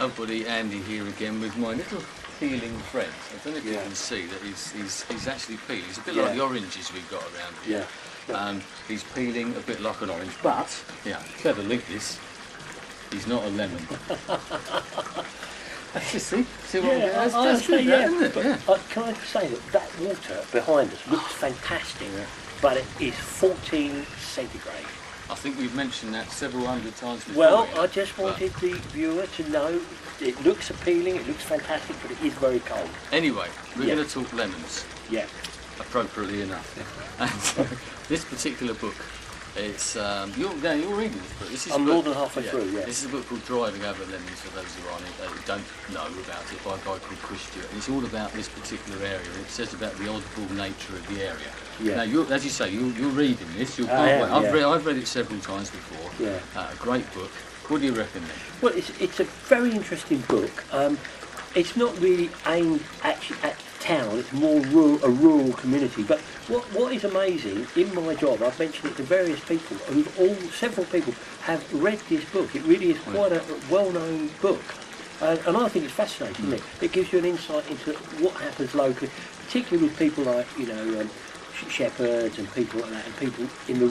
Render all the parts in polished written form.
Oh buddy, Andy here again with my little peeling friend. I don't know if you can see that he's actually peeling. He's a bit like the oranges we've got around here. He's peeling a bit like an orange, but clever link this. He's not a lemon. See what that's true, isn't it? Can I say that water behind us looks fantastic, but it is 14 centigrade. I think we've mentioned that several hundred times before. Well, I just wanted the viewer to know it looks appealing, it looks fantastic, but it is very cold. Anyway, we're going to talk lemons. Yeah. Appropriately enough. And this particular book, it's you're reading this book. I'm more than halfway through. Yeah. This is a book called Driving Over Lemons for those who don't know about it, by a guy called Chris Stewart. And it's all about this particular area. And it says about the oddball nature of the area. Yeah. Now, as you say, you're reading this. I've read it several times before. Yeah. A great book. What do you reckon then? Well, it's a very interesting book. It's not really aimed actually at town, it's more a rural community. But what is amazing in my job, I've mentioned it to various people, and several people have read this book. It really is quite a well-known book. And I think it's fascinating, isn't it? It gives you an insight into what happens locally, particularly with people like, shepherds and people like that, and people in the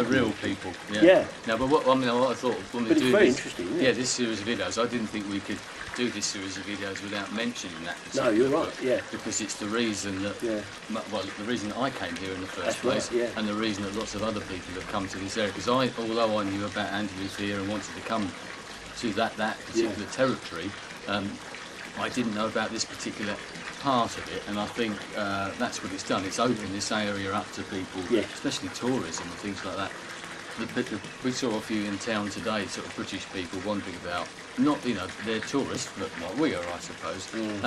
real people. Yeah. No, but what I thought when we do this, very interesting. Isn't it? This series of videos, I didn't think we could do this series of videos without mentioning that. No, you're right. Yeah. Because it's the reason that the reason I came here in the first place, and the reason that lots of other people have come to this area. Because although I knew about Andrews here and wanted to come to that particular territory, I didn't know about this particular part of it, and I think that's what it's done. It's opened this area up to people, especially tourism and things like that. We saw a few in town today, sort of British people wandering about. Not, they're tourists, but like we are, I suppose. And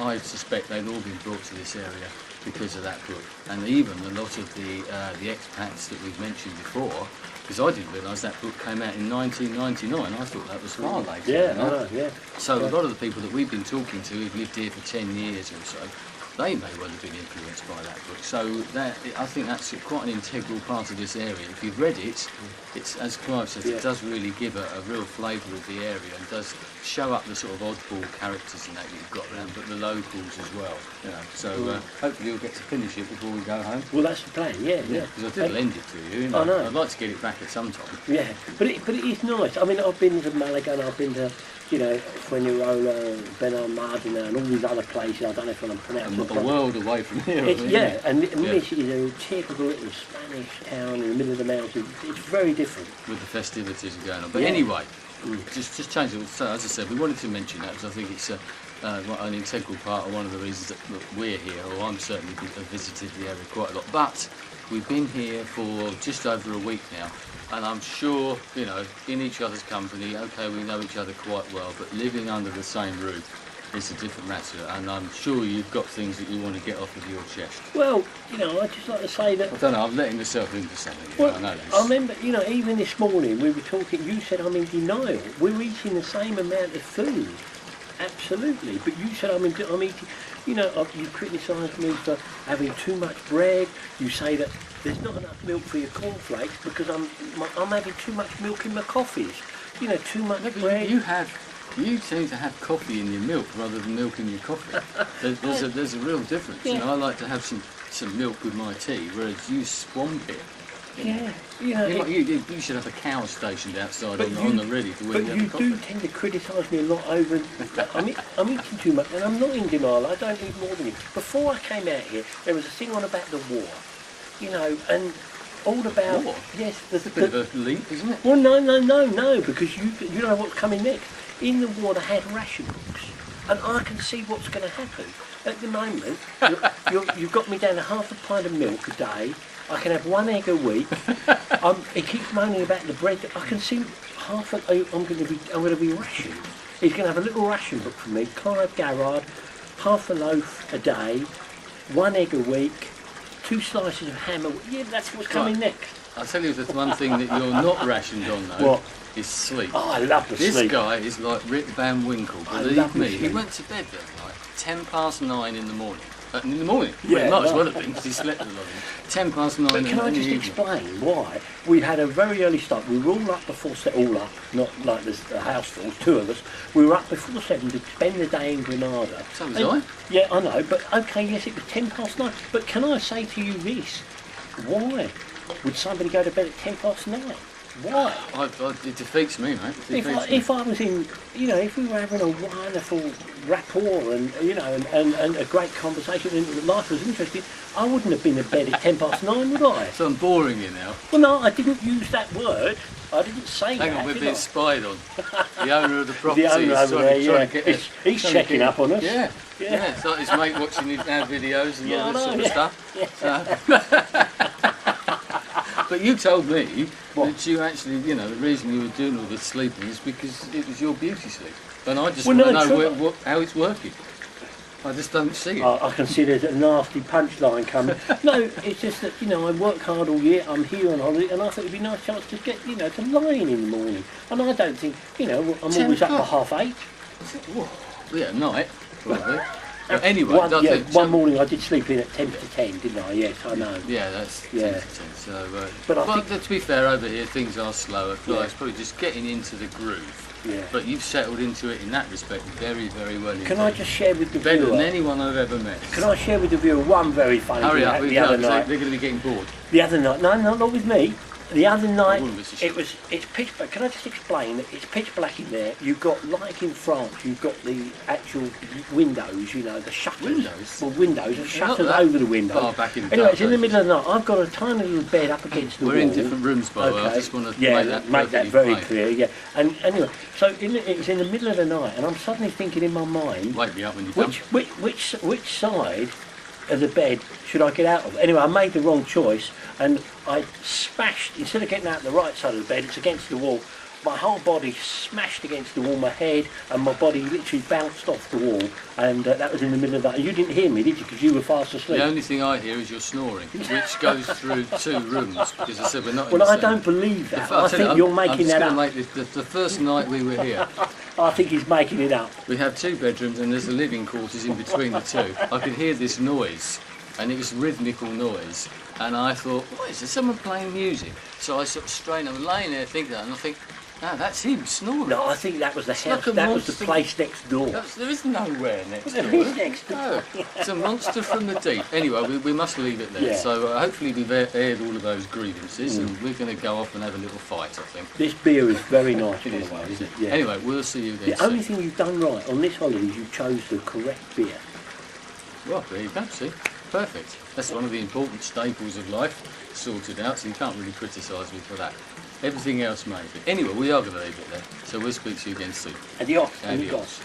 I suspect they'd all been brought to this area because of that book. And even a lot of the expats that we've mentioned before, because I didn't realise that book came out in 1999. I thought that was far later. So a lot of the people that we've been talking to who've lived here for 10 years or so, they may well have been influenced by that book. So I think that's quite an integral part of this area. If you've read it, it's, as Clive says, it does really give a real flavour of the area and does show up the sort of oddball characters and that you've got around, but the locals as well. So hopefully you'll get to finish it before we go home. Well, that's the plan. Because I did lend it to you. I know. I'd like to get it back at some time. Yeah, but it is nice. I mean, I've been to Malaga and I've been to Fuengirola, Benalmádena and all these other places. I don't know if I'm pronouncing it. A world away from here. And this is a typical little Spanish town in the middle of the mountains. It's very different. With the festivities going on. But anyway, just change it. So, as I said, we wanted to mention that because I think it's an integral part of one of the reasons that we're here, or I'm certainly visited the area quite a lot. But we've been here for just over a week now. And I'm sure, in each other's company, we know each other quite well, but living under the same roof is a different matter. And I'm sure you've got things that you want to get off of your chest. Well, I'd just like to say that... I don't know, I'm letting myself into something. Well, I know this. I remember, even this morning we were talking, you said I'm in denial. We're eating the same amount of food. Absolutely. But you said I'm eating... you criticised me for having too much bread. You say that there's not enough milk for your cornflakes because I'm having too much milk in my coffees. Too much bread. You seem to have coffee in your milk rather than milk in your coffee. There's a real difference. I like to have some milk with my tea, whereas you swamp it. You should have a cow stationed outside on the ready to win. But you do tend to criticise me a lot over. I'm eating too much, and I'm not in denial. I don't eat more than you. Before I came out here, there was a thing on about the war, and all about war. Yes, there's a bit of a link, isn't it? Well, no, because you know what's coming next. In the war, they had ration books, and I can see what's going to happen. At the moment, you've got me down to half a pint of milk a day. I can have 1 egg a week. He keeps moaning about the bread. I can see I'm going to be rationed. He's going to have a little ration book for me. Clive Garrard, half a loaf a day, 1 egg a week, 2 slices of ham a week. Yeah, that's what's coming next. I'll tell you the one thing that you're not rationed on though. What? Is sleep. Oh, I love the sleep. This guy is like Rip Van Winkle. Believe me, he went to bed at like 9:10 in the morning. In the morning. Yeah, Well, it might as right. well have been, because he slept a lot. 10 past 9 But can I in the just evening. explain why? We had a very early start. We were all up before all up, not like there's a house full, 2 of us. We were up before 7 to spend the day in Granada. So was I. Yeah, I know, but okay, yes, it was 10 past 9. But can I say to you this? Why would somebody go to bed at 10 past 9? Why? It defeats me, mate. It defeats me. If I was in, if we were having a wonderful rapport and, and a great conversation and life was interesting, I wouldn't have been in bed at 10 past 9, would I? So I'm boring you now. Well, no, I didn't use that word. I didn't say that. Hang on, we're did being I? spied on. The owner of the property The owner is over there, trying to get he's checking up on us. Yeah, Yeah. yeah. It's like his mate watching our videos and Yeah, all this I sort know, of stuff. But you told me What? that you actually, the reason you were doing all this sleeping is because it was your beauty sleep. And I just Well, want no, to know true. how it's working. I just don't see it. I can see there's a nasty punchline coming. No, it's just that, I work hard all year, I'm here on holiday, and I thought it'd be a nice chance to get, to lie in the morning. And I don't think, I'm 10 always up o'clock. for 8:30. Well, yeah, night, probably. But anyway, One morning I did sleep in at 10 to 10, didn't I? Yes, I know. Yeah, that's 10 Yeah. to 10. So, But I well, think- to be fair, over here things are slower. Yeah. It's probably just getting into the groove. Yeah. But you've settled into it in that respect very, very well. Can I just share with the better viewer? than anyone I've ever met? Can I share with the viewer one very funny Hurry thing up, the other they're night? going to be getting bored. The other night, no, not with me. The other night, wouldn't miss a shot. it's pitch black. Can I just explain that it's pitch black in there? You've got, like in France, you've got the actual windows, the shutters. Windows? Well, windows, and not shutters that over the windows. far back in the Anyway, dark it's in the ages. middle of the night. I've got a tiny little bed up against the wall. We're in different rooms, by the way. I just want to make that perfectly very plain. clear, yeah. And anyway, so it's in the middle of the night, and I'm suddenly thinking in my mind, Wake me up when you come. which side of the bed should I get out of? Anyway, I made the wrong choice, and I smashed, instead of getting out the right side of the bed, it's against the wall. My whole body smashed against the wall, my head and my body literally bounced off the wall, and that was in the middle of that. And you didn't hear me, did you? Because you were fast asleep. The only thing I hear is your snoring, which goes through 2 rooms, because I said we're not in Well, the I same. don't believe that. I'll I tell you, think you're making that I'm up. just going to make the first night we were here, I think he's making it up. we have 2 bedrooms and there's a living quarters in between the 2. I could hear this noise, and it was rhythmical noise, and I thought, what is there, someone playing music? So I sort of strained, I'm laying there thinking that, and I think, no, that's him snoring. No, I think that was the house. like a That was the monster. place next door. There is nowhere next There door. is next door. No, it's a monster from the deep. Anyway, we must leave it there. Yeah. So hopefully we've aired all of those grievances, and we're going to go off and have a little fight, I think. This beer is very nice, It by is, the way, isn't isn't it? it? Yeah. Anyway, we'll see you again The only soon. thing you've done right on this holiday is you chose the correct beer. Well, there you go, see? Perfect. That's one of the important staples of life sorted out, so you can't really criticise me for that. Everything else maybe. Anyway, we are going to leave it there, so we'll speak to you again soon. Adios. Adios.